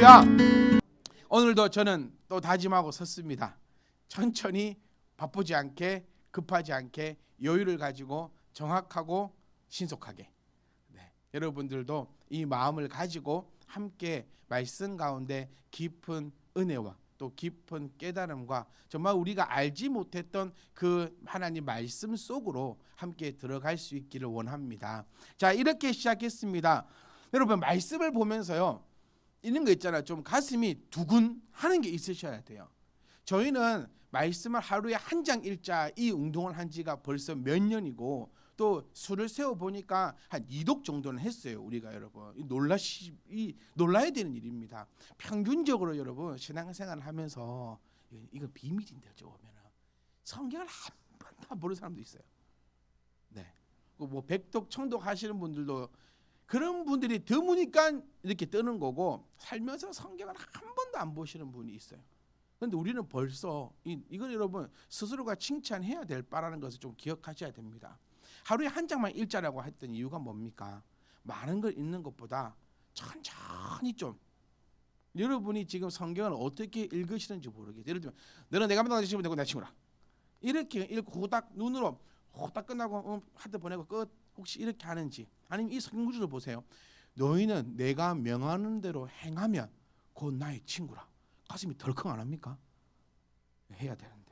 할렐루야. 오늘도 저는 또 다짐하고 섰습니다. 천천히, 바쁘지 않게, 급하지 않게, 여유를 가지고 정확하고 신속하게. 여러분들도 이 마음을 가지고 함께 말씀 가운데 깊은 은혜와 또 깊은 깨달음과 정말 우리가 알지 못했던 그 하나님 말씀 속으로 함께 들어갈 수 있기를 원합니다. 자, 이렇게 시작했습니다. 여러분, 말씀을 보면서요, 이런 거 있잖아요. 좀 가슴이 두근하는 게 있으셔야 돼요. 저희는 말씀을 하루에 한 장 읽자 이 운동을 한 지가 벌써 몇 년이고, 또 수를 세워 보니까 한 2독 정도는 했어요. 우리가 여러분 놀라야 되는 일입니다. 평균적으로 여러분 신앙생활을 하면서 이거 비밀인데요. 저 보면은 성경을 한 번 다 모르는 사람도 있어요. 네, 뭐 백독 청독 하시는 분들도 그런 분들이 드무니까 이렇게 뜨는 거고, 살면서 성경을 한 번도 안 보시는 분이 있어요. 그런데 우리는 벌써 이건 여러분 스스로가 칭찬해야 될 바라는 것을 좀 기억하셔야 됩니다. 하루에 한 장만 읽자라고 했던 이유가 뭡니까? 많은 걸 읽는 것보다 천천히 좀, 여러분이 지금 성경을 어떻게 읽으시는지 모르겠어요. 예를 들면 너는 내가 만난 시면 되고 내 친구라, 이렇게 읽고 후딱 눈으로 후딱 끝나고 하트 보내고 끝, 혹시 이렇게 하는지, 아니면 이 성경 구절을 보세요. 너희는 내가 명하는 대로 행하면 곧 나의 친구라. 가슴이 덜컹 안 합니까? 해야 되는데.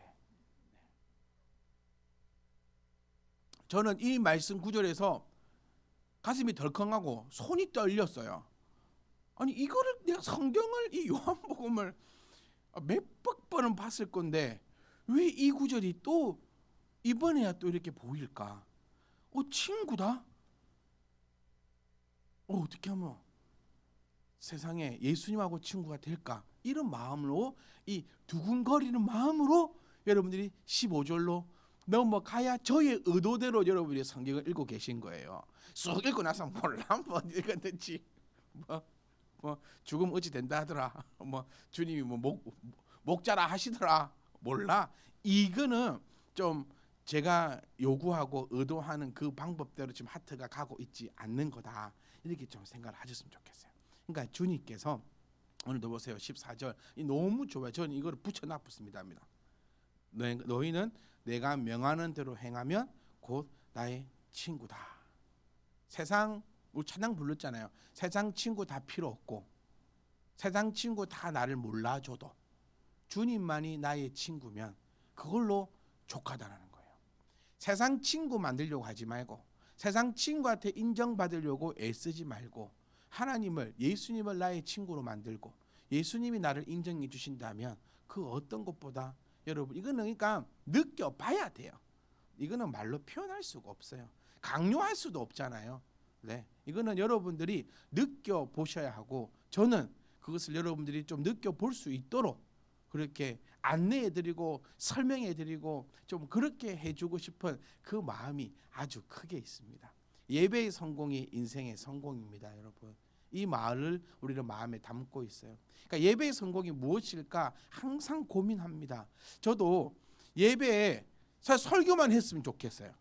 저는 이 말씀 구절에서 가슴이 덜컹하고 손이 떨렸어요. 아니, 이거를 내가 성경을, 이 요한복음을 몇백 번은 봤을 건데 왜 이 구절이 또 이번에야 또 이렇게 보일까? 친구다? 어떻게 하면 세상에 예수님하고 친구가 될까? 이런 마음으로, 이 두근거리는 마음으로 여러분들이 15절로 넘어가야 저의 의도대로 여러분이 성경을 읽고 계신 거예요. 쑥 읽고 나서 몰라 뭐 읽었는지, 뭐 죽음 어찌 된다 하더라, 뭐 주님이 뭐 목자라 하시더라, 몰라. 이거는 좀 제가 요구하고 의도하는 그 방법대로 지금 하트가 가고 있지 않는 거다, 이렇게 좀 생각을 하셨으면 좋겠어요. 그러니까 주님께서 오늘도 보세요. 14절 너무 좋아요. 저는 이거를 붙여놨습니다. 너희는 내가 명하는 대로 행하면 곧 나의 친구다. 세상, 우리 찬양 불렀잖아요. 세상 친구 다 필요 없고, 세상 친구 다 나를 몰라줘도 주님만이 나의 친구면 그걸로 족하다라는 거예요. 세상 친구 만들려고 하지 말고, 세상 친구한테 인정받으려고 애쓰지 말고, 하나님을, 예수님을 나의 친구로 만들고 예수님이 나를 인정해 주신다면 그 어떤 것보다, 여러분 이거는 그러니까 느껴봐야 돼요. 이거는 말로 표현할 수가 없어요. 강요할 수도 없잖아요. 네, 이거는 여러분들이 느껴보셔야 하고, 저는 그것을 여러분들이 좀 느껴볼 수 있도록 그렇게 안내해드리고 설명해드리고 좀 그렇게 해주고 싶은 그 마음이 아주 크게 있습니다. 예배의 성공이 인생의 성공입니다. 여러분, 이 말을 우리는 마음에 담고 있어요. 그러니까 예배의 성공이 무엇일까 항상 고민합니다. 저도 예배에 설교만 했으면 좋겠어요.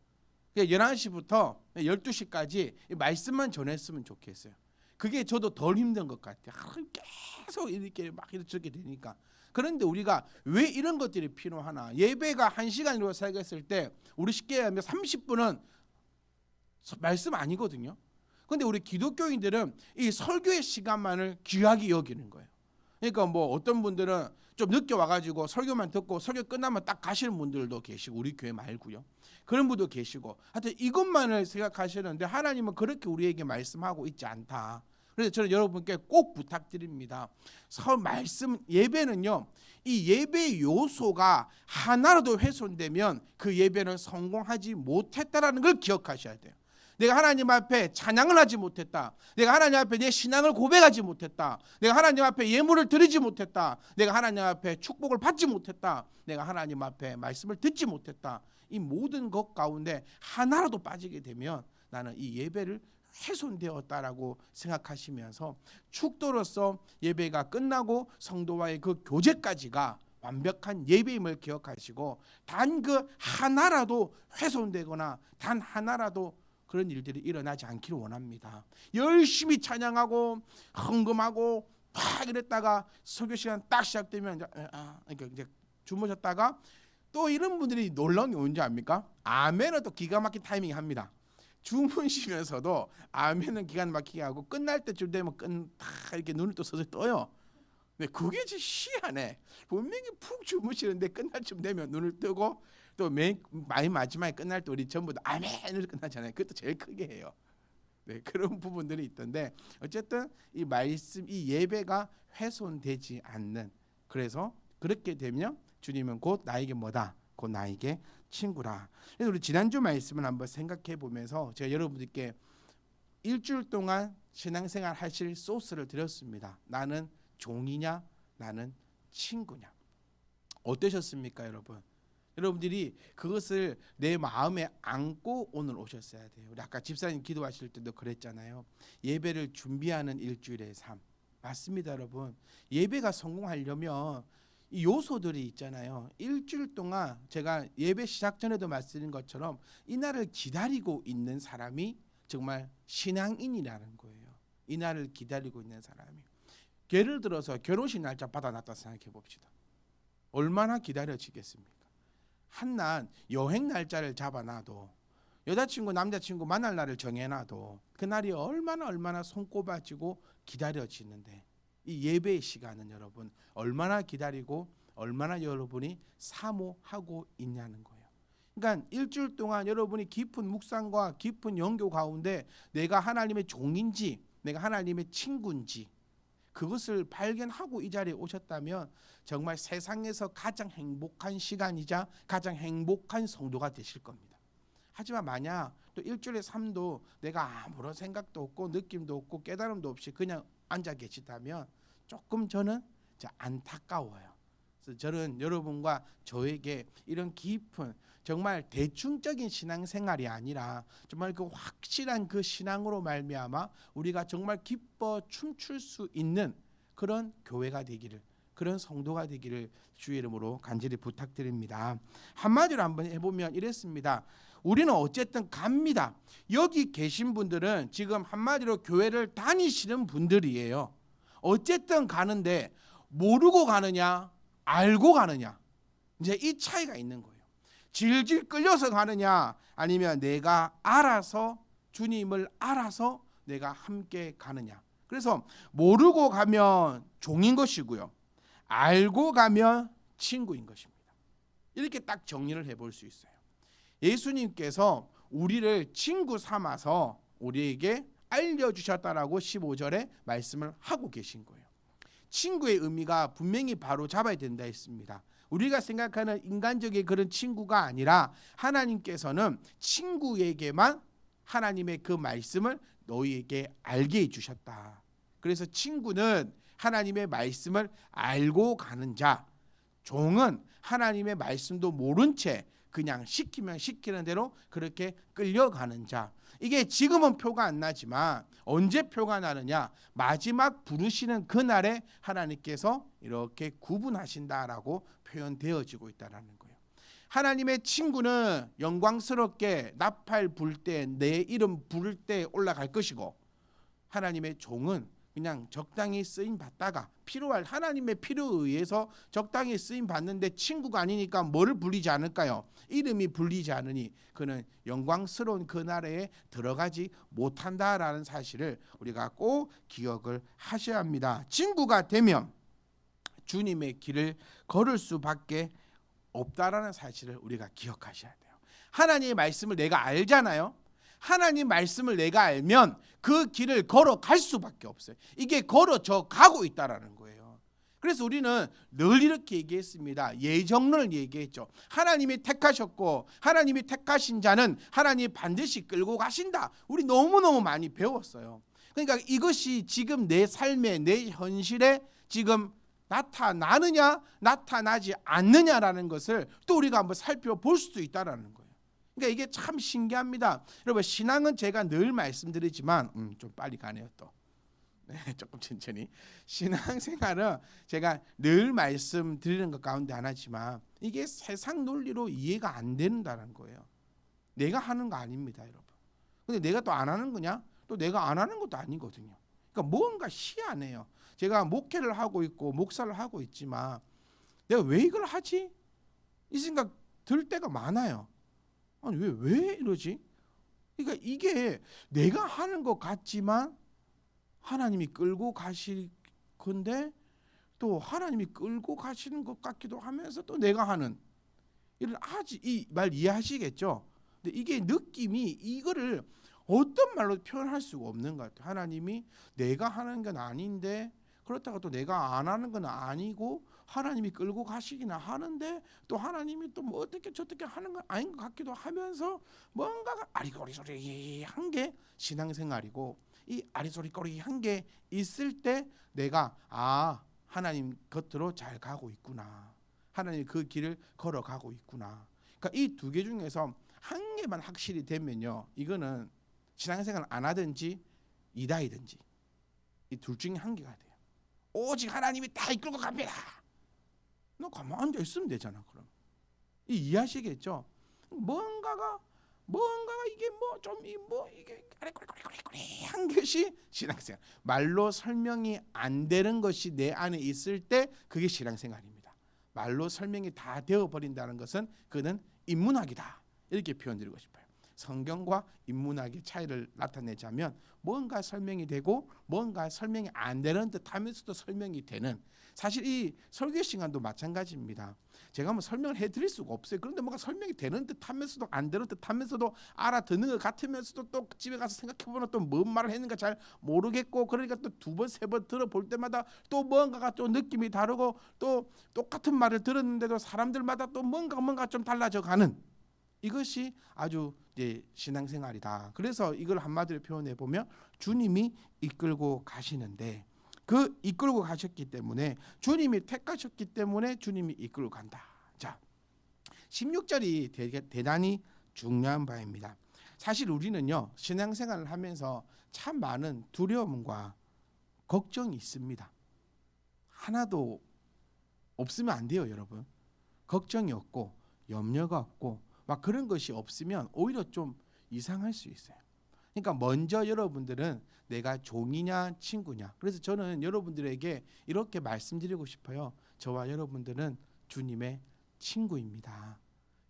11시부터 12시까지 말씀만 전했으면 좋겠어요. 그게 저도 덜 힘든 것 같아요. 계속 이렇게 막 이렇게 되니까. 그런데 우리가 왜 이런 것들이 필요하나? 예배가 1시간으로 생각했을 때 우리 쉽게 하면 30분은 말씀 아니거든요. 근데 우리 기독교인들은 이 설교의 시간만을 귀하게 여기는 거예요. 그러니까 뭐 어떤 분들은 좀 늦게 와가지고 설교만 듣고 설교 끝나면 딱 가시는 분들도 계시고, 우리 교회 말고요. 그런 분도 계시고, 하여튼 이것만을 생각하시는데 하나님은 그렇게 우리에게 말씀하고 있지 않다. 그래서 저는 여러분께 꼭 부탁드립니다. 말씀 예배는요, 이 예배의 요소가 하나라도 훼손되면 그 예배는 성공하지 못했다라는 걸 기억하셔야 돼요. 내가 하나님 앞에 찬양을 하지 못했다, 내가 하나님 앞에 내 신앙을 고백하지 못했다, 내가 하나님 앞에 예물을 드리지 못했다, 내가 하나님 앞에 축복을 받지 못했다, 내가 하나님 앞에 말씀을 듣지 못했다, 이 모든 것 가운데 하나라도 빠지게 되면 나는 이 예배를 훼손되었다라고 생각하시면서 축도로서 예배가 끝나고 성도와의 그 교제까지가 완벽한 예배임을 기억하시고, 단 그 하나라도 훼손되거나 단 하나라도 그런 일들이 일어나지 않기를 원합니다. 열심히 찬양하고 헌금하고 팍 이랬다가 설교 시간 딱 시작되면 그러니까 이제 주무셨다가 또 이런 분들이 놀라운 게 뭔지 압니까? 아멘은 또 기가 막힌 타이밍이 합니다. 주무시면서도 아멘은 기가 막히게 하고 끝날 때쯤 되면 다 이렇게 눈을 또 서서히 떠요. 근데 그게 진짜 희한해. 분명히 푹 주무시는데 끝날 쯤 되면 눈을 뜨고 또 맨 마지막에 끝날 때 우리 전부 다 아멘을 끝나잖아요. 그것도 제일 크게 해요. 네, 그런 부분들이 있던데 어쨌든 이 말씀, 이 예배가 훼손되지 않는, 그래서 그렇게 되면 주님은 곧 나에게 뭐다? 곧 나에게 친구라. 그래서 우리 지난주 말씀을 한번 생각해 보면서 제가 여러분들께 일주일 동안 신앙생활 하실 소스를 드렸습니다. 나는 종이냐, 나는 친구냐. 어떠셨습니까, 여러분? 여러분들이 그것을 내 마음에 안고 오늘 오셨어야 돼요. 우리 아까 집사님 기도하실 때도 그랬잖아요. 예배를 준비하는 일주일의 삶. 맞습니다, 여러분. 예배가 성공하려면 이 요소들이 있잖아요. 일주일 동안 제가 예배 시작 전에도 말씀드린 것처럼 이 날을 기다리고 있는 사람이 정말 신앙인이라는 거예요. 이 날을 기다리고 있는 사람이. 예를 들어서 결혼식 날짜 받아놨다 생각해 봅시다. 얼마나 기다려지겠습니까? 한낱 여행 날짜를 잡아놔도, 여자친구 남자친구 만날 날을 정해놔도 그날이 얼마나 손꼽아지고 기다려지는데, 이 예배의 시간은 여러분 얼마나 기다리고 얼마나 여러분이 사모하고 있냐는 거예요. 그러니까 일주일 동안 여러분이 깊은 묵상과 깊은 영교 가운데 내가 하나님의 종인지 내가 하나님의 친구인지 그것을 발견하고 이 자리에 오셨다면 정말 세상에서 가장 행복한 시간이자 가장 행복한 성도가 되실 겁니다. 하지만 만약 또 일주일의 삶도 내가 아무런 생각도 없고 느낌도 없고 깨달음도 없이 그냥 앉아 계시다면 조금 저는 안타까워요. 그래서 저는 여러분과 저에게 이런 깊은 정말 대충적인 신앙생활이 아니라 정말 그 확실한 그 신앙으로 말미암아 우리가 정말 기뻐 춤출 수 있는 그런 교회가 되기를, 그런 성도가 되기를 주의 이름으로 간절히 부탁드립니다. 한마디로 한번 해보면 이랬습니다. 우리는 어쨌든 갑니다. 여기 계신 분들은 지금 한마디로 교회를 다니시는 분들이에요. 어쨌든 가는데 모르고 가느냐 알고 가느냐, 이제 이 차이가 있는 거예요. 질질 끌려서 가느냐 아니면 내가 알아서 주님을 알아서 내가 함께 가느냐. 그래서 모르고 가면 종인 것이고요, 알고 가면 친구인 것입니다. 이렇게 딱 정리를 해볼 수 있어요. 예수님께서 우리를 친구 삼아서 우리에게 알려주셨다라고 15절에 말씀을 하고 계신 거예요. 친구의 의미가 분명히 바로 잡아야 된다 했습니다. 우리가 생각하는 인간적인 그런 친구가 아니라 하나님께서는 친구에게만 하나님의 그 말씀을 너희에게 알게 해주셨다. 그래서 친구는 하나님의 말씀을 알고 가는 자, 종은 하나님의 말씀도 모른 채 그냥 시키면 시키는 대로 그렇게 끌려가는 자. 이게 지금은 표가 안 나지만 언제 표가 나느냐, 마지막 부르시는 그날에 하나님께서 이렇게 구분하신다라고 표현되어지고 있다는 거예요. 하나님의 친구는 영광스럽게 나팔 불 때 내 이름 부를 때 올라갈 것이고, 하나님의 종은 그냥 적당히 쓰임 받다가 필요할 하나님의 필요에 의해서 적당히 쓰임 받는데 친구가 아니니까 뭐를 불리지 않을까요? 이름이 불리지 않으니 그는 영광스러운 그 나라에 들어가지 못한다라는 사실을 우리가 꼭 기억을 하셔야 합니다. 친구가 되면 주님의 길을 걸을 수밖에 없다라는 사실을 우리가 기억하셔야 돼요. 하나님의 말씀을 내가 알잖아요. 하나님 말씀을 내가 알면 그 길을 걸어갈 수밖에 없어요. 이게 걸어져 가고 있다라는 거예요. 그래서 우리는 늘 이렇게 얘기했습니다. 예정론을 얘기했죠. 하나님이 택하셨고 하나님이 택하신 자는 하나님이 반드시 끌고 가신다. 우리 너무너무 많이 배웠어요. 그러니까 이것이 지금 내 삶에 내 현실에 지금 나타나느냐 나타나지 않느냐라는 것을 또 우리가 한번 살펴볼 수도 있다라는 거예요. 그러니까 이게 참 신기합니다. 여러분, 신앙은 제가 늘 말씀드리지만 좀 빨리 가네요 또. 네, 조금 천천히. 신앙생활은 제가 늘 말씀드리는 것 가운데 하나지만 이게 세상 논리로 이해가 안 된다는 거예요. 내가 하는 거 아닙니다, 여러분. 근데 내가 또 안 하는 거냐? 또 내가 안 하는 것도 아니거든요. 그러니까 뭔가 희한해요. 제가 목회를 하고 있고 목사를 하고 있지만 내가 왜 이걸 하지? 이 생각 들 때가 많아요. 아니 왜 이러지? 그러니까 이게 내가 하는 것 같지만 하나님이 끌고 가실 건데 또 하나님이 끌고 가시는 것 같기도 하면서 또 내가 하는 이런 아주 이 말 이해하시겠죠? 근데 이게 느낌이 이거를 어떤 말로 표현할 수가 없는 것 같아요. 하나님이 내가 하는 건 아닌데 그렇다고 또 내가 안 하는 건 아니고 하나님이 끌고 가시기나 하는데 또 하나님이 또 뭐 어떻게 저떻게 하는 건 아닌 것 같기도 하면서 뭔가가 아리소리한 게 신앙생활이고 이 아리소리한 게 있을 때 내가 하나님 곁으로 잘 가고 있구나. 하나님 그 길을 걸어가고 있구나. 그러니까 이 두 개 중에서 한 개만 확실히 되면요. 이거는 신앙생활 안 하든지 이다이든지 이 둘 중에 한 개가 돼요. 오직 하나님이 다 이끌고 갑니다. 너 가만 앉아 있으면 되잖아. 그럼 이해하시겠죠? 뭔가가 이게 뭐 좀 이게 꼬리꼬리한 것이 신앙생활. 말로 설명이 안 되는 것이 내 안에 있을 때 그게 신앙생활입니다. 말로 설명이 다 되어 버린다는 것은 그는 인문학이다. 이렇게 표현드리고 싶어요. 성경과 인문학의 차이를 나타내자면 뭔가 설명이 되고 뭔가 설명이 안 되는 듯하면서도 설명이 되는, 사실 이 설교 시간도 마찬가지입니다. 제가 뭐 설명을 해드릴 수가 없어요. 그런데 뭔가 설명이 되는 듯하면서도 안 되는 듯하면서도 알아듣는 것 같으면서도 또 집에 가서 생각해보면 또 뭔 말을 했는가 잘 모르겠고, 그러니까 또 두 번 세 번 들어볼 때마다 또 뭔가가 또 느낌이 다르고 또 똑같은 말을 들었는데도 사람들마다 또 뭔가 좀 달라져 가는, 이것이 아주 이제 신앙생활이다. 그래서 이걸 한마디로 표현해 보면 주님이 이끌고 가시는데, 그 이끌고 가셨기 때문에 주님이 택하셨기 때문에 주님이 이끌고 간다. 자, 16절이 대단히 중요한 바입니다. 사실 우리는요, 신앙생활을 하면서 참 많은 두려움과 걱정이 있습니다. 하나도 없으면 안 돼요, 여러분. 걱정이 없고 염려가 없고 막 그런 것이 없으면 오히려 좀 이상할 수 있어요. 그러니까 먼저 여러분들은 내가 종이냐 친구냐. 그래서 저는 여러분들에게 이렇게 말씀드리고 싶어요. 저와 여러분들은 주님의 친구입니다.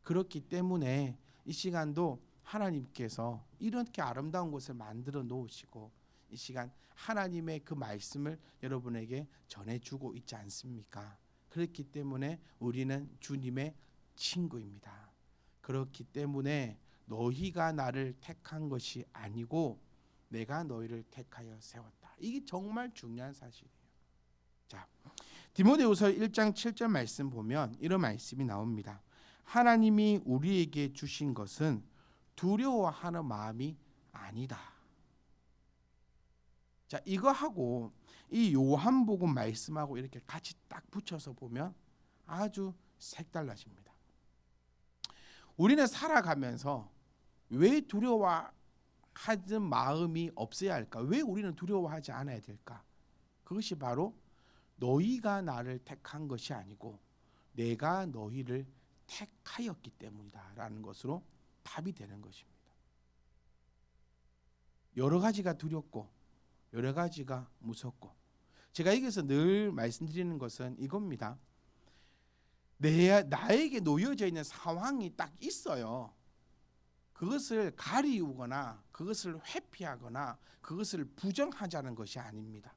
그렇기 때문에 이 시간도 하나님께서 이렇게 아름다운 곳을 만들어 놓으시고 이 시간 하나님의 그 말씀을 여러분에게 전해주고 있지 않습니까? 그렇기 때문에 우리는 주님의 친구입니다. 그렇기 때문에 너희가 나를 택한 것이 아니고 내가 너희를 택하여 세웠다. 이게 정말 중요한 사실이에요. 자, 디모데후서 1장 7절 말씀 보면 이런 말씀이 나옵니다. 하나님이 우리에게 주신 것은 두려워하는 마음이 아니다. 자, 이거하고 이 요한복음 말씀하고 이렇게 같이 딱 붙여서 보면 아주 색달라집니다. 우리는 살아가면서 왜 두려워하는 마음이 없어야 할까? 왜 우리는 두려워하지 않아야 될까? 그것이 바로 너희가 나를 택한 것이 아니고 내가 너희를 택하였기 때문이다라는 것으로 답이 되는 것입니다. 여러 가지가 두렵고 여러 가지가 무섭고, 제가 여기서 늘 말씀드리는 것은 이겁니다. 나에게 놓여져 있는 상황이 딱 있어요. 그것을 가리우거나 그것을 회피하거나 그것을 부정하자는 것이 아닙니다.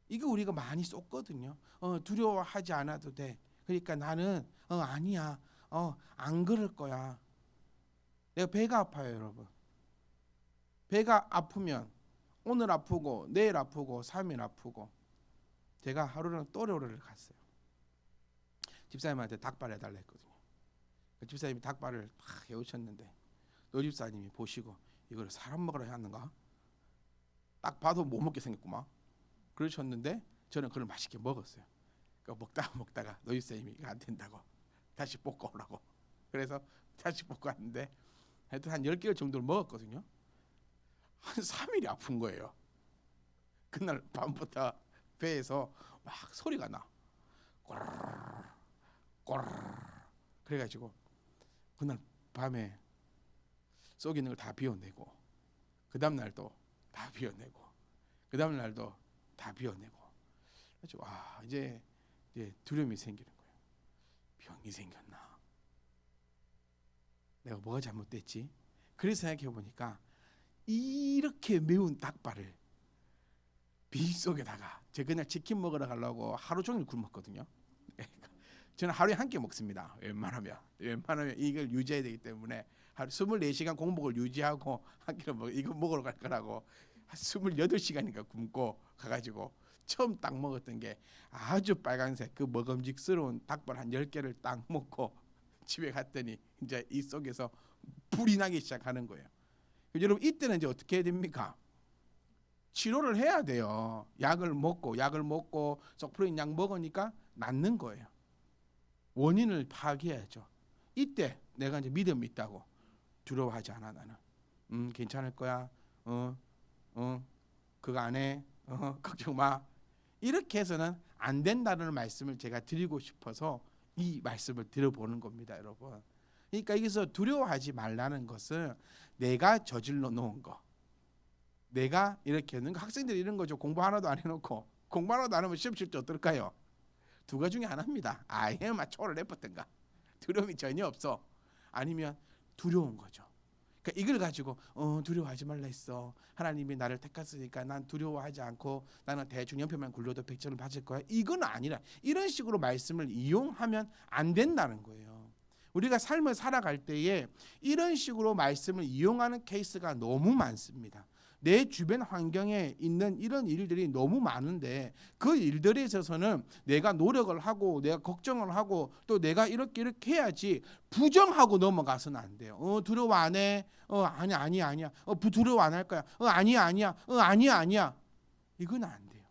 이거 우리가 많이 쏟거든요. 두려워하지 않아도 돼. 그러니까 나는 아니야. 안 그럴 거야. 내가 배가 아파요, 여러분. 배가 아프면 오늘 아프고 내일 아프고 3일 아프고, 제가 하루는 또래오래를 갔어요. 집사님한테 닭발 해달라 했거든요. 그 집사님이 닭발을 딱 해오셨는데 노 집사님이 보시고 이걸 사람 먹으러 하는가? 딱 봐도 못 먹게 생겼구만. 그러셨는데 저는 그걸 맛있게 먹었어요. 그러니까 먹다가 노 집사님이 이거 안 된다고 다시 볶아 오라고. 그래서 다시 볶아 왔는데 하여튼 한 10개월 정도를 먹었거든요. 한 3일이 아픈 거예요. 그날 밤부터 배에서 막 소리가 나. 꼬르르. 그래가지고 그날 밤에 속 있는 걸 다 비워내고 그 다음 날도 다 비워내고 그 다음 날도 다 비워내고. 그래서 이제 두려움이 생기는 거예요. 병이 생겼나? 내가 뭐가 잘못됐지? 그래서 생각해 보니까 이렇게 매운 닭발을 빗속에다가 제가 그냥 치킨 먹으러 가려고 하루 종일 굶었거든요. 저는 하루에 한 끼 먹습니다. 웬만하면 이걸 유지해야 되기 때문에 하루 24시간 공복을 유지하고 한 끼를 이거 먹으러 갈 거라고 28시간인가 굶고 가가지고 처음 딱 먹었던 게 아주 빨간색 그 먹음직스러운 닭발 한 10개를 딱 먹고 집에 갔더니 이제 이 속에서 불이 나기 시작하는 거예요. 여러분 이때는 이제 어떻게 해야 됩니까? 치료를 해야 돼요. 약을 먹고 속프로인 약 먹으니까 낫는 거예요. 원인을 파악해야죠. 이때 내가 이제 믿음이 있다고 두려워하지 않아. 나는 괜찮을 거야. 그거 안 해. 걱정 마. 이렇게 해서는 안 된다는 말씀을 제가 드리고 싶어서 이 말씀을 드려보는 겁니다, 여러분. 그러니까 여기서 두려워하지 말라는 것은 내가 저질러 놓은 거, 내가 이렇게 하는 거. 학생들이 이런 거죠. 공부 하나도 안 해놓고 공부 하나도 안 하면 시험 칠 때 어떨까요? 두 가지 중에 하나입니다. 아예 막 초를 내뻗든가 두려움이 전혀 없어. 아니면 두려운 거죠. 그러니까 이걸 가지고 두려워하지 말라 했어. 하나님이 나를 택했으니까 난 두려워하지 않고 나는 대충 연표만 굴려도 100점을 받을 거야. 이건 아니라 이런 식으로 말씀을 이용하면 안 된다는 거예요. 우리가 삶을 살아갈 때에 이런 식으로 말씀을 이용하는 케이스가 너무 많습니다. 내 주변 환경에 있는 이런 일들이 너무 많은데 그 일들에 있어서는 내가 노력을 하고 내가 걱정을 하고 또 내가 이렇게 해야지 부정하고 넘어가서는 안 돼요. 두려워 안 해? 아니야. 두려워 안 할 거야. 아니야. 이건 안 돼요.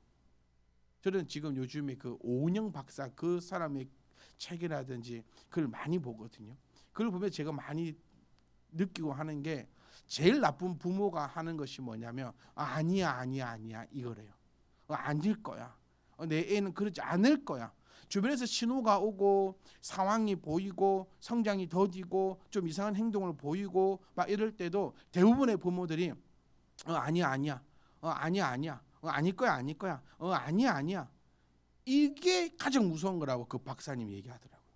저는 지금 요즘에 그 오은영 박사 그 사람의 책이라든지 그걸 많이 보거든요. 그걸 보면 제가 많이 느끼고 하는 게 제일 나쁜 부모가 하는 것이 뭐냐면 아니야 이거래요. 아닐 거야. 내 애는 그러지 않을 거야. 주변에서 신호가 오고 상황이 보이고 성장이 더디고 좀 이상한 행동을 보이고 막 이럴 때도 대부분의 부모들이 아니야 아닐 거야 아니야 이게 가장 무서운 거라고 그 박사님이 얘기하더라고요.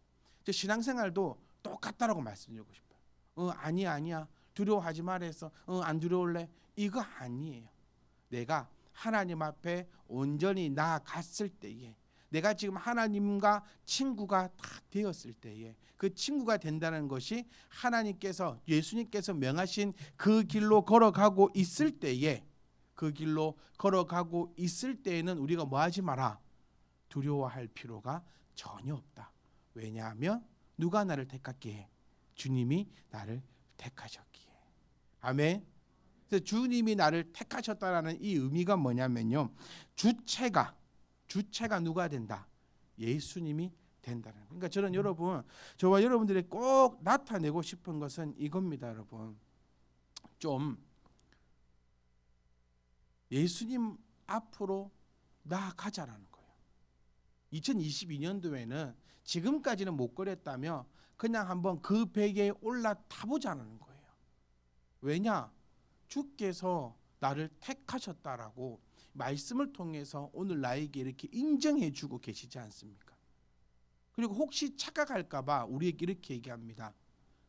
신앙생활도 똑같다라고 말씀드리고 싶어요. 아니야 두려워하지 말아서 안 두려울래? 이거 아니에요. 내가 하나님 앞에 온전히 나아갔을 때에 내가 지금 하나님과 친구가 딱 되었을 때에 그 친구가 된다는 것이 하나님께서 예수님께서 명하신 그 길로 걸어가고 있을 때에 그 길로 걸어가고 있을 때에는 우리가 뭐 하지 마라. 두려워할 필요가 전혀 없다. 왜냐하면 누가 나를 택했기에? 주님이 나를 택하셨기에. 아멘. 그래서 주님이 나를 택하셨다라는 이 의미가 뭐냐면요. 주체가 누가 된다? 예수님이 된다는 거예요. 그러니까 저는 여러분, 저와 여러분들이 꼭 나타내고 싶은 것은 이겁니다, 여러분. 좀 예수님 앞으로 나아가자라는 거예요. 2022년도에는 지금까지는 못 그랬다며 그냥 한번 그 베개에 올라타보자는 거예요. 왜냐? 주께서 나를 택하셨다라고 말씀을 통해서 오늘 나에게 이렇게 인정해 주고 계시지 않습니까? 그리고 혹시 착각할까 봐 우리에게 이렇게 얘기합니다.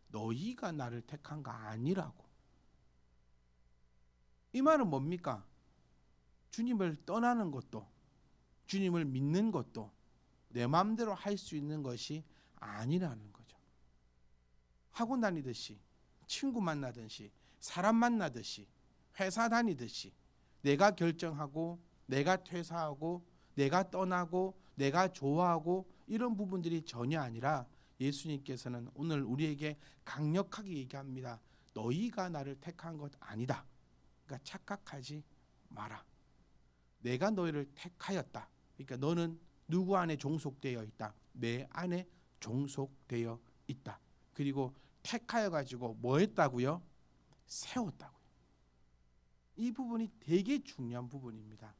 너희가 나를 택한 거 아니라고. 이 말은 뭡니까? 주님을 떠나는 것도 주님을 믿는 것도 내 마음대로 할 수 있는 것이 아니라는 거죠. 학원 다니듯이 친구 만나듯이 사람 만나듯이 회사 다니듯이 내가 결정하고 내가 퇴사하고 내가 떠나고 내가 좋아하고 이런 부분들이 전혀 아니라 예수님께서는 오늘 우리에게 강력하게 얘기합니다. 너희가 나를 택한 것 아니다. 그러니까 착각하지 마라. 내가 너희를 택하였다. 그러니까 너는 누구 안에 종속되어 있다. 내 안에 종속되어 있다. 그리고 택하여 가지고 뭐 했다고요? 세웠다고요. 이 부분이 되게 중요한 부분입니다.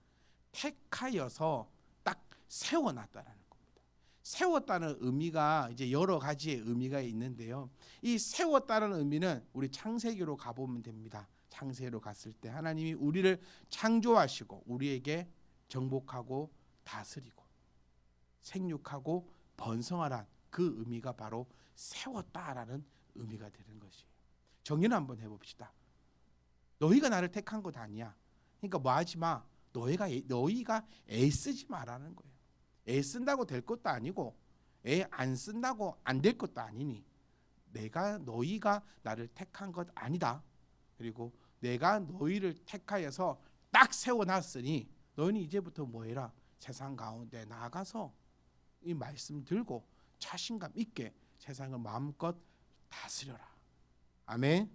택하여서 딱 세워놨다라는 겁니다. 세웠다는 의미가 이제 여러 가지의 의미가 있는데요. 이 세웠다는 의미는 우리 창세기로 가보면 됩니다. 창세기로 갔을 때 하나님이 우리를 창조하시고 우리에게 정복하고 다스리고 생육하고 번성하란 그 의미가 바로 세웠다라는 의미가 되는 것이에요. 정리를 한번 해봅시다. 너희가 나를 택한 것 아니야. 그러니까 뭐 하지 마. 너희가 애쓰지 마라는 거예요. 애쓴다고 될 것도 아니고 애 안 쓴다고 안 될 것도 아니니 너희가 나를 택한 것 아니다. 그리고 내가 너희를 택하여서 딱 세워놨으니 너희는 이제부터 뭐해라. 세상 가운데 나아가서 이 말씀 들고 자신감 있게 세상을 마음껏 다스려라. 아멘.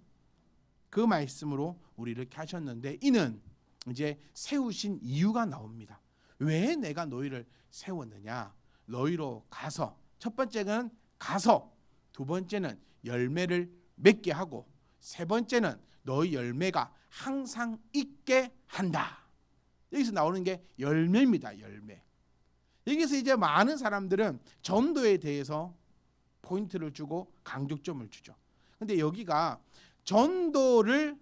그 말씀으로 우리를 이렇게 하셨는데 이는 이제 세우신 이유가 나옵니다. 왜 내가 너희를 세웠느냐? 너희로 가서 첫 번째는 가서, 두 번째는 열매를 맺게 하고, 세 번째는 너희 열매가 항상 있게 한다. 여기서 나오는 게 열매입니다. 열매. 여기서 이제 많은 사람들은 전도에 대해서 포인트를 주고 강조점을 주죠. 근데 여기가 전도를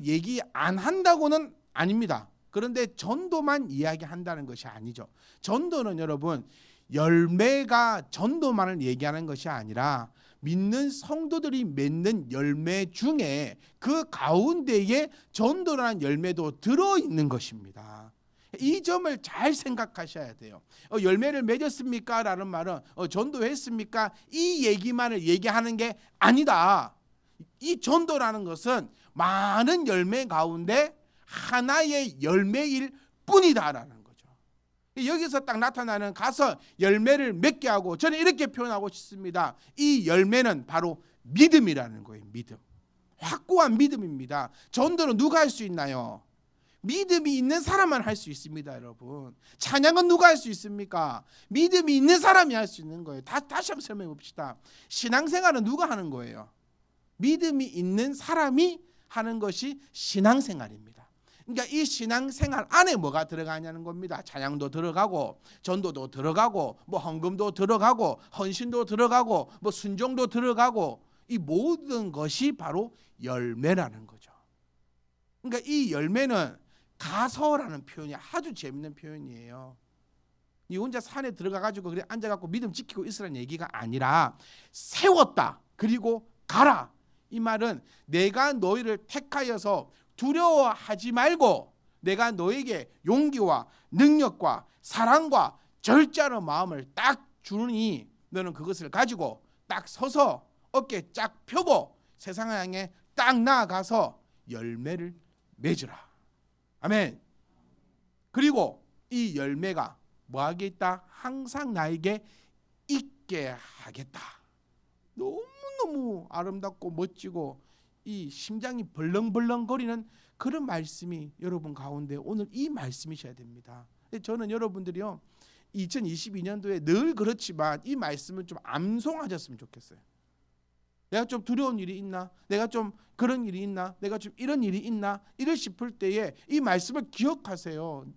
얘기 안 한다고는 아닙니다. 그런데 전도만 이야기한다는 것이 아니죠. 전도는 여러분 열매가 전도만을 얘기하는 것이 아니라 믿는 성도들이 맺는 열매 중에 그 가운데에 전도라는 열매도 들어있는 것입니다. 이 점을 잘 생각하셔야 돼요. 열매를 맺었습니까? 라는 말은 전도했습니까? 이 얘기만을 얘기하는 게 아니다. 이 전도라는 것은 많은 열매 가운데 하나의 열매일 뿐이다라는 거죠. 여기서 딱 나타나는 가서 열매를 맺게 하고, 저는 이렇게 표현하고 싶습니다. 이 열매는 바로 믿음이라는 거예요. 믿음. 확고한 믿음입니다. 전도는 누가 할 수 있나요? 믿음이 있는 사람만 할 수 있습니다, 여러분. 찬양은 누가 할 수 있습니까? 믿음이 있는 사람이 할 수 있는 거예요. 다시 한번 설명해 봅시다. 신앙생활은 누가 하는 거예요? 믿음이 있는 사람이 하는 것이 신앙생활입니다. 그러니까 이 신앙생활 안에 뭐가 들어가냐는 겁니다. 찬양도 들어가고 전도도 들어가고 헌금도 들어가고 헌신도 들어가고 순종도 들어가고, 이 모든 것이 바로 열매라는 거죠. 그러니까 이 열매는 가서라는 표현이 아주 재밌는 표현이에요. 이 혼자 산에 들어가가지고 그래 앉아갖고 믿음 지키고 있으라는 얘기가 아니라 세웠다 그리고 가라. 이 말은 내가 너희를 택하여서 두려워하지 말고 내가 너에게 용기와 능력과 사랑과 절제하는 마음을 딱 주니 너는 그것을 가지고 딱 서서 어깨 쫙 펴고 세상을 향해 딱 나아가서 열매를 맺으라. 아멘. 그리고 이 열매가 뭐하게 있다? 항상 나에게 있게 하겠다. 너무너무 아름답고 멋지고 이 심장이 벌렁벌렁거리는 그런 말씀이 여러분 가운데 오늘 이 말씀이셔야 됩니다. 저는 여러분들이요 2022년도에 늘 그렇지만 이 말씀을 좀 암송하셨으면 좋겠어요. 내가 좀 두려운 일이 있나? 내가 좀 그런 일이 있나? 내가 좀 이런 일이 있나? 이럴 싶을 때에 이 말씀을 기억하세요.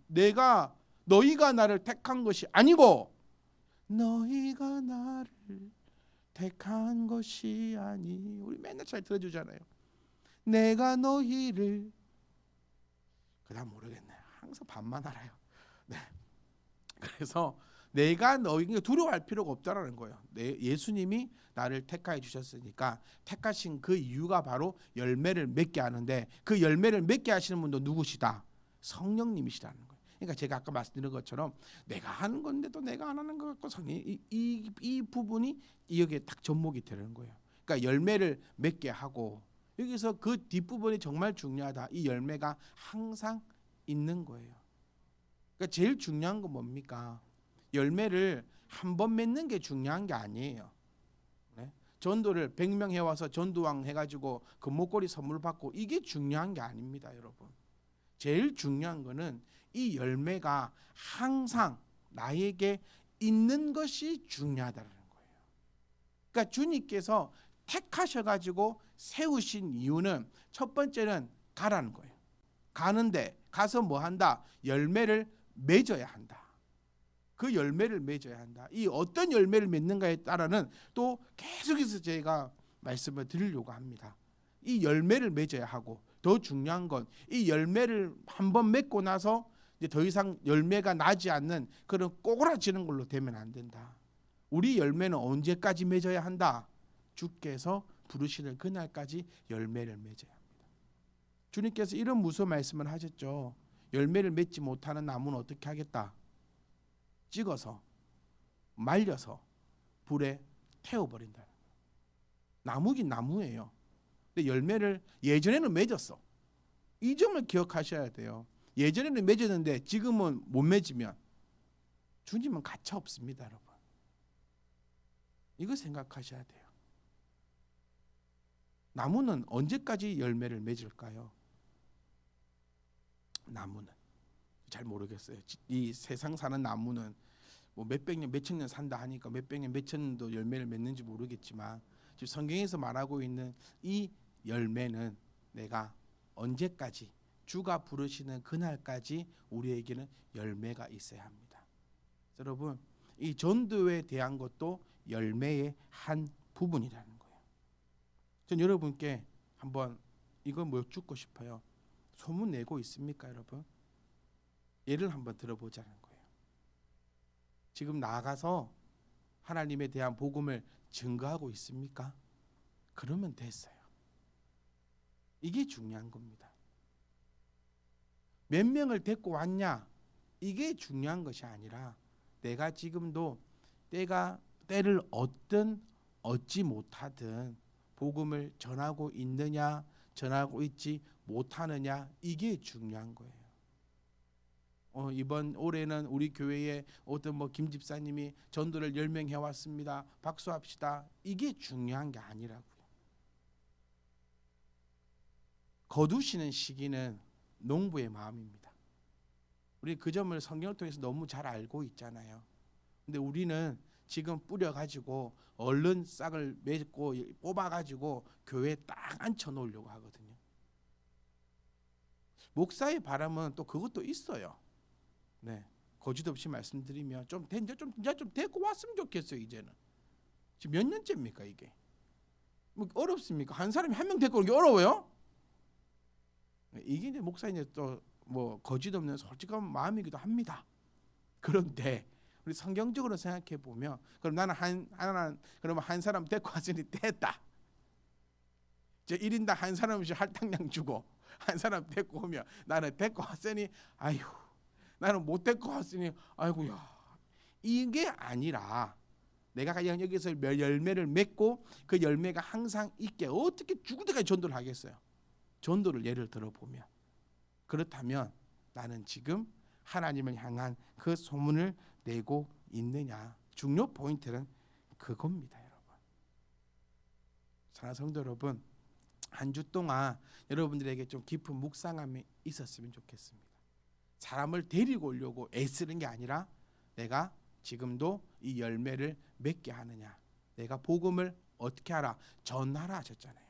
너희가 나를 택한 것이 아니고 너희가 나를 택한 것이 아니. 우리 맨날 잘 들어주잖아요. 내가 너희를, 그다음 모르겠네. 항상 반만 알아요. 네. 그래서 내가 너희가 두려워할 필요가 없다라는 거예요. 예수님이 나를 택하여 주셨으니까 택하신 그 이유가 바로 열매를 맺게 하는데, 그 열매를 맺게 하시는 분도 누구시다? 성령님이시라는 거예요. 그러니까 제가 아까 말씀드린 것처럼 내가 하는 건데도 내가 안 하는 것 같고 성령 이 부분이 여기에 딱 접목이 되는 거예요. 그러니까 열매를 맺게 하고, 여기서 그 뒷부분이 정말 중요하다. 이 열매가 항상 있는 거예요. 그러니까 제일 중요한 건 뭡니까? 열매를 한 번 맺는 게 중요한 게 아니에요. 네? 전도를 100명 해와서 전도왕 해가지고 그 목걸이 선물 받고 이게 중요한 게 아닙니다, 여러분. 제일 중요한 거는 이 열매가 항상 나에게 있는 것이 중요하다는 거예요. 그러니까 주님께서 택하셔가지고 세우신 이유는 첫 번째는 가라는 거예요. 가는데 가서 뭐 한다? 열매를 맺어야 한다. 그 열매를 맺어야 한다. 이 어떤 열매를 맺는가에 따라는 또 계속해서 제가 말씀을 드리려고 합니다. 이 열매를 맺어야 하고, 더 중요한 건 이 열매를 한번 맺고 나서 이제 더 이상 열매가 나지 않는 그런 꼬그라지는 걸로 되면 안 된다. 우리 열매는 언제까지 맺어야 한다? 주께서 부르시는 그날까지 열매를 맺어야 합니다. 주님께서 이런 무서운 말씀을 하셨죠. 열매를 맺지 못하는 나무는 어떻게 하겠다? 찍어서 말려서 불에 태워버린다. 나무긴 나무예요. 근데 열매를 예전에는 맺었어. 이 점을 기억하셔야 돼요. 예전에는 맺었는데 지금은 못 맺으면 주님은 가차 없습니다, 여러분. 이거 생각하셔야 돼요. 나무는 언제까지 열매를 맺을까요? 나무는 잘 모르겠어요. 이 세상 사는 나무는 뭐 몇백 년, 몇천 년 산다 하니까 몇백 년, 몇천 년도 열매를 맺는지 모르겠지만 지금 성경에서 말하고 있는 이 열매는 내가 언제까지 주가 부르시는 그날까지 우리에게는 열매가 있어야 합니다. 여러분, 이 전도에 대한 것도 열매의 한 부분이라는 거예요. 전 여러분께 한번 이거 여쭙고 싶어요. 소문 내고 있습니까, 여러분? 예를 한번 들어보자는 거예요. 지금 나가서 하나님에 대한 복음을 증거하고 있습니까? 그러면 됐어요. 이게 중요한 겁니다. 몇 명을 데리고 왔냐? 이게 중요한 것이 아니라 내가 지금도 때를 얻지 못하든 복음을 전하고 있느냐, 전하고 있지 못하느냐, 이게 중요한 거예요. 이번 올해는 우리 교회에 어떤 김 집사님이 전도를 10명 해왔습니다. 박수합시다. 이게 중요한 게 아니라고요. 거두시는 시기는 농부의 마음입니다. 우리 그 점을 성경을 통해서 너무 잘 알고 있잖아요. 근데 우리는 지금 뿌려가지고 얼른 싹을 맺고 뽑아가지고 교회에 딱 앉혀놓으려고 하거든요. 목사의 바람은 또 그것도 있어요. 네, 거짓 없이 말씀드리면 좀 데리고 왔으면 좋겠어요. 이제는 지금 몇 년째입니까 이게? 뭐 어렵습니까? 한 사람이 한 명 데리고 오기 어려워요? 이게 이제 목사님 또 거짓 없는 솔직한 마음이기도 합니다. 그런데 우리 성경적으로 생각해 보면, 그럼 나는 그러면 한 사람 데리고 왔으니 됐다. 이제 1인당 한 사람씩 할당량 주고 한 사람 데리고 오면 나는 데리고 왔으니 아휴, 나는 못 데리고 왔으니 아이고야. 이게 아니라 내가 그냥 여기서 열매를 맺고 그 열매가 항상 있게 어떻게 죽을 때까지 전도를 하겠어요? 전도를 예를 들어보면, 그렇다면 나는 지금 하나님을 향한 그 소문을 내고 있느냐. 중요 포인트는 그겁니다, 여러분. 사랑하는 성도 여러분, 한 주 동안 여러분들에게 좀 깊은 묵상함이 있었으면 좋겠습니다. 사람을 데리고 오려고 애쓰는 게 아니라 내가 지금도 이 열매를 맺게 하느냐. 내가 복음을 어떻게 하라? 전하라 하셨잖아요.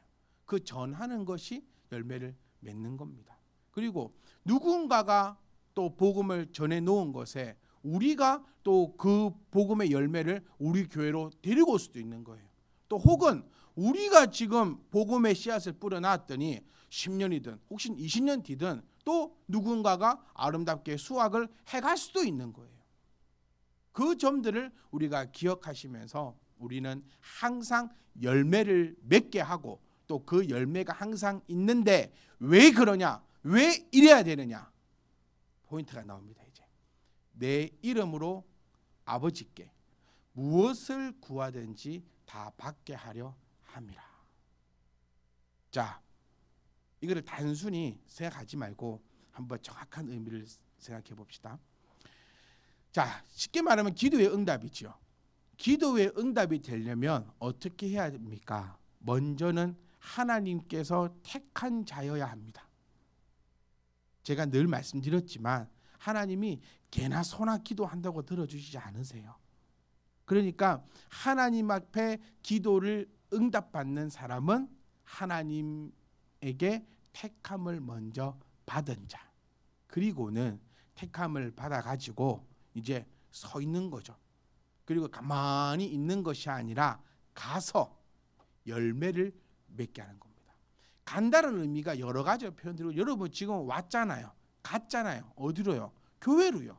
그 전하는 것이 열매를 맺는 겁니다. 그리고 누군가가 또 복음을 전해 놓은 것에 우리가 또 그 복음의 열매를 우리 교회로 데리고 올 수도 있는 거예요. 또 혹은 우리가 지금 복음의 씨앗을 뿌려놨더니 10년이든 혹시 20년 뒤든 또 누군가가 아름답게 수확을 해갈 수도 있는 거예요. 그 점들을 우리가 기억하시면서 우리는 항상 열매를 맺게 하고 또 그 열매가 항상 있는데 왜 그러냐? 왜 이래야 되느냐? 포인트가 나옵니다. 이제 내 이름으로 아버지께 무엇을 구하든지 다 받게 하려 함이라. 자, 이거를 단순히 생각하지 말고 한번 정확한 의미를 생각해 봅시다. 자, 쉽게 말하면 기도의 응답이죠. 기도의 응답이 되려면 어떻게 해야 됩니까? 먼저는 하나님께서 택한 자여야 합니다. 제가 늘 말씀드렸지만 하나님이 개나 소나 기도한다고 들어주시지 않으세요. 그러니까 하나님 앞에 기도를 응답받는 사람은 하나님에게 택함을 먼저 받은 자, 그리고는 택함을 받아가지고 이제 서 있는 거죠. 그리고 가만히 있는 것이 아니라 가서 열매를 맺게 하는 겁니다. 간다는 의미가 여러 가지 표현들이고 여러분 지금 왔잖아요. 갔잖아요. 어디로요? 교회로요.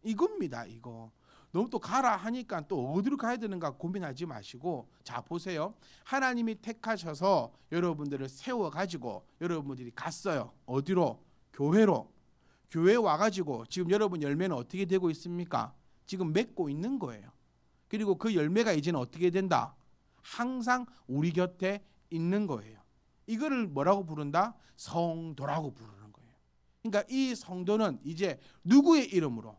이겁니다. 이거. 너무 또 가라 하니까 또 어디로 가야 되는가 고민하지 마시고 자 보세요. 하나님이 택하셔서 여러분들을 세워가지고 여러분들이 갔어요. 어디로? 교회로. 교회에 와가지고 지금 여러분 열매는 어떻게 되고 있습니까? 지금 맺고 있는 거예요. 그리고 그 열매가 이제는 어떻게 된다? 항상 우리 곁에 있는 거예요. 이거를 뭐라고 부른다? 성도라고 부르는 거예요. 그러니까 이 성도는 이제 누구의 이름으로?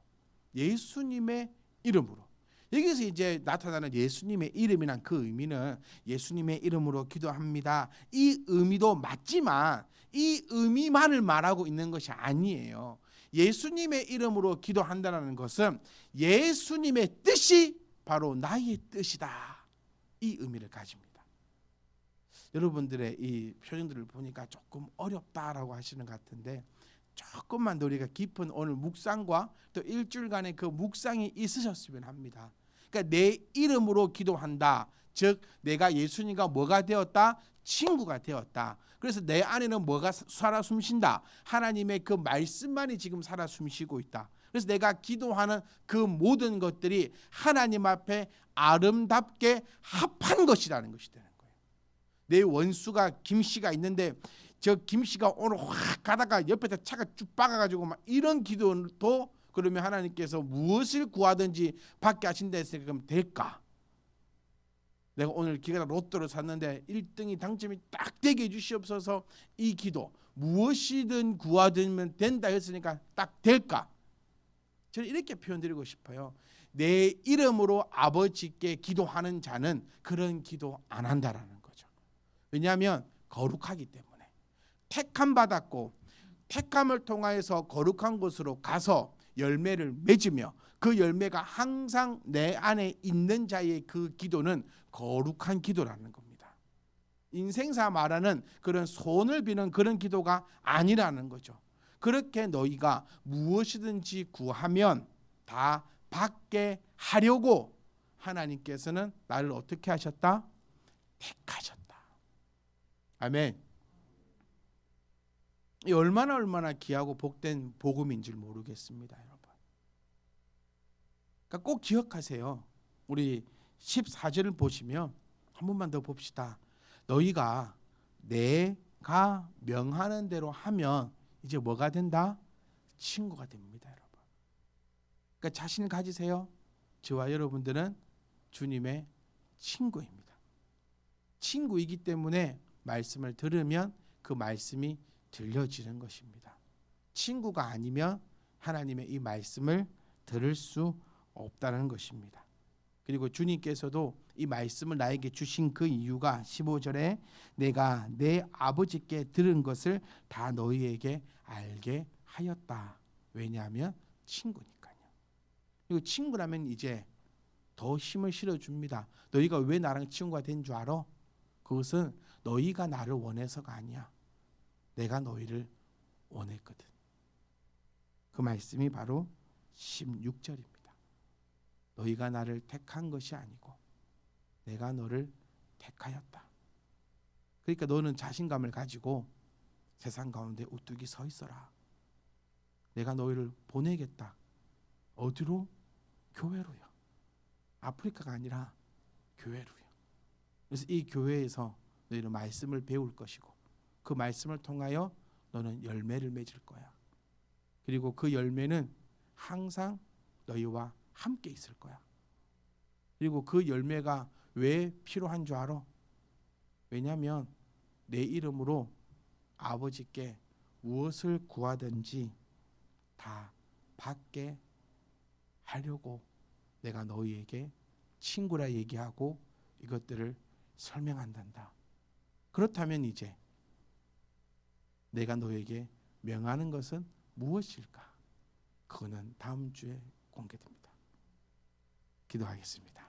예수님의 이름으로. 여기서 이제 나타나는 예수님의 이름이란 그 의미는 예수님의 이름으로 기도합니다. 이 의미도 맞지만 이 의미만을 말하고 있는 것이 아니에요. 예수님의 이름으로 기도한다는 것은 예수님의 뜻이 바로 나의 뜻이다. 이 의미를 가집니다. 여러분들의 이 표현들을 보니까 조금 어렵다라고 하시는 것 같은데 조금만 더 우리가 깊은 오늘 묵상과 또 일주일간의 그 묵상이 있으셨으면 합니다. 그러니까 내 이름으로 기도한다. 즉 내가 예수님과 뭐가 되었다? 친구가 되었다. 그래서 내 안에는 뭐가 살아 숨쉰다? 하나님의 그 말씀만이 지금 살아 숨쉬고 있다. 그래서 내가 기도하는 그 모든 것들이 하나님 앞에 아름답게 합한 것이라는 것이 되는 거예요. 내 원수가 김씨가 있는데 저 김씨가 오늘 확 가다가 옆에다 차가 쭉 박아가지고 막 이런 기도도 그러면 하나님께서 무엇을 구하든지 받게 하신다 했으니까 그럼 될까? 내가 오늘 기가 로또를 샀는데 1등이 당첨이 딱 되게 해주시옵소서. 이 기도 무엇이든 구하면 된다 했으니까 딱 될까? 저는 이렇게 표현드리고 싶어요. 내 이름으로 아버지께 기도하는 자는 그런 기도 안 한다라는 거죠. 왜냐하면 거룩하기 때문에. 택함 받았고 택함을 통하여서 거룩한 곳으로 가서 열매를 맺으며 그 열매가 항상 내 안에 있는 자의 그 기도는 거룩한 기도라는 겁니다. 인생사 말하는 그런 손을 비는 그런 기도가 아니라는 거죠. 그렇게 너희가 무엇이든지 구하면 다 받게 하려고 하나님께서는 나를 어떻게 하셨다? 택하셨다. 아멘. 이 얼마나 귀하고 복된 복음인 줄 모르겠습니다, 여러분. 그러니까 꼭 기억하세요. 우리 14절을 보시면 한 번만 더 봅시다. 너희가 내가 명하는 대로 하면 이제 뭐가 된다? 친구가 됩니다, 여러분. 그러니까 자신 가지세요. 저와 여러분들은 주님의 친구입니다. 친구이기 때문에 말씀을 들으면 그 말씀이 들려지는 것입니다. 친구가 아니면 하나님의 이 말씀을 들을 수 없다는 것입니다. 그리고 주님께서도 이 말씀을 나에게 주신 그 이유가 15절에 내가 내 아버지께 들은 것을 다 너희에게 알게 하였다. 왜냐하면 친구니까요. 그리고 친구라면 이제 더 힘을 실어줍니다. 너희가 왜 나랑 친구가 된 줄 알아? 그것은 너희가 나를 원해서가 아니야. 내가 너희를 원했거든. 그 말씀이 바로 16절입니다. 너희가 나를 택한 것이 아니고 내가 너를 택하였다. 그러니까 너는 자신감을 가지고 세상 가운데 우뚝이 서 있어라. 내가 너희를 보내겠다. 어디로? 교회로요. 아프리카가 아니라 교회로요. 그래서 이 교회에서 너희는 말씀을 배울 것이고 그 말씀을 통하여 너는 열매를 맺을 거야. 그리고 그 열매는 항상 너희와 함께 있을 거야. 그리고 그 열매가 왜 필요한 줄 알아? 왜냐하면 내 이름으로 아버지께 무엇을 구하든지 다 받게 하려고 내가 너희에게 친구라 얘기하고 이것들을 설명한단다. 그렇다면 이제 내가 너에게 명하는 것은 무엇일까? 그거는 다음 주에 공개됩니다. 기도하겠습니다.